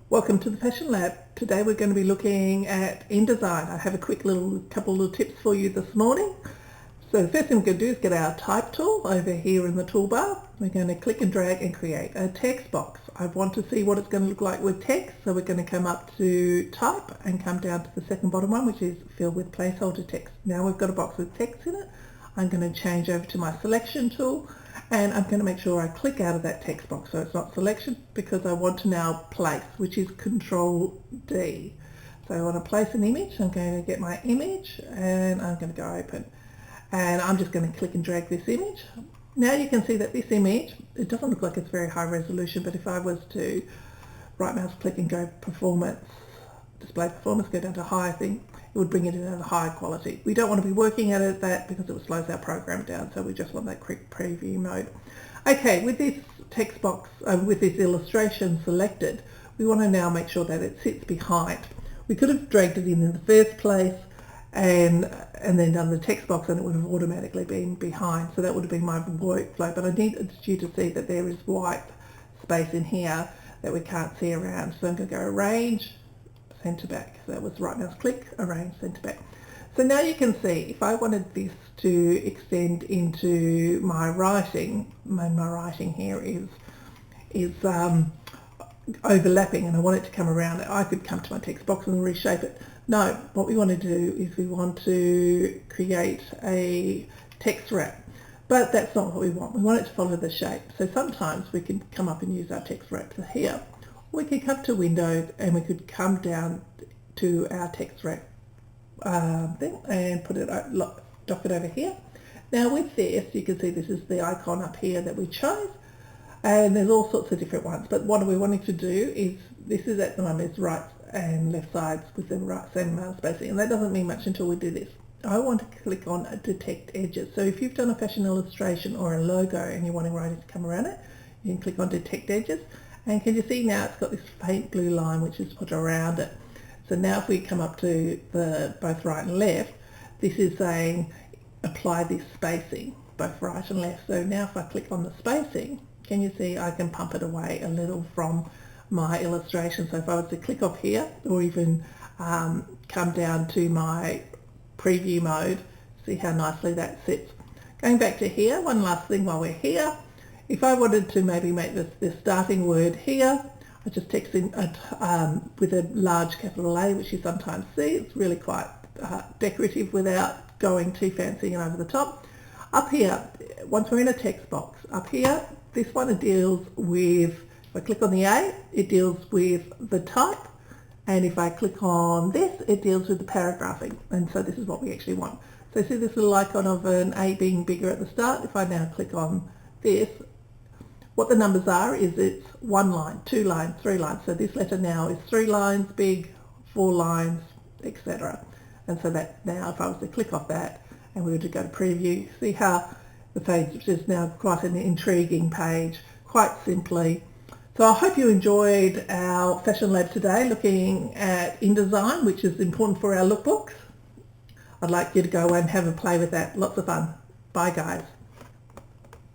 Welcome to the Fashion Lab. Today we're going to be looking at InDesign. I have a quick couple of little tips for you this morning. So the first thing we're going to do is get our type tool over here in the toolbar. We're going to click and drag and create a text box. I want to see what it's going to look like with text, so we're going to come up to type and come down to the second bottom one, which is fill with placeholder text. Now we've got a box with text in it. I'm going to change over to my selection tool, and I'm going to make sure I click out of that text box so it's not selection, because I want to now place, which is Control D. So I want to place an image. I'm going to get my image and I'm going to go open, and I'm just going to click and drag this image. Now you can see that this image, it doesn't look like it's very high resolution, but if I was to right mouse click and go performance, display performance, go down to high thing, it would bring it in at a high quality. We don't want to be working at that because it slows our program down, so we just want that quick preview mode. Okay, with this text box, with this illustration selected, we want to now make sure that it sits behind. We could have dragged it in the first place and then done the text box, and it would have automatically been behind, so that would have been my workflow. But I needed you to see that there is white space in here that we can't see around, so I'm going to go arrange, center back. So that was right mouse click, arrange, center back. So now you can see if I wanted this to extend into my writing, my writing here is overlapping, and I want it to come around, I could come to my text box and reshape it. No, what we want to do is we want to create a text wrap, but that's not what we want. We want it to follow the shape. So sometimes we can come up and use our text wrap here. We could come to Window and we could come down to our text wrap thing and put it, dock it over here. Now with this, you can see this is the icon up here that we chose, and there's all sorts of different ones. But what we're wanting to do is, this is at the moment is right and left sides with the same amount of spacing, and that doesn't mean much until we do this. I want to click on Detect Edges. So if you've done a fashion illustration or a logo and you're wanting writing to come around it, you can click on Detect Edges. And can you see now it's got this faint blue line which is put around it. So now if we come up to the both right and left, this is saying apply this spacing, both right and left. So now if I click on the spacing, can you see I can pump it away a little from my illustration. So if I was to click off here, or even come down to my preview mode, see how nicely that sits. Going back to here, one last thing while we're here. If I wanted to maybe make this starting word here, I just text in with a large capital A, which you sometimes see. It's really quite decorative without going too fancy and over the top. Up here, once we're in a text box, up here, this one deals with, if I click on the A, it deals with the type, and if I click on this, it deals with the paragraphing, and so this is what we actually want. So see this little icon of an A being bigger at the start. If I now click on this, what the numbers are is it's 1 line, 2 lines, 3 lines. So this letter now is 3 lines big, 4 lines, etc. And so that now, if I was to click off that and we were to go to preview, see how the page is now quite an intriguing page, quite simply. So I hope you enjoyed our Fashion Lab today, looking at InDesign, which is important for our lookbooks. I'd like you to go and have a play with that. Lots of fun. Bye guys.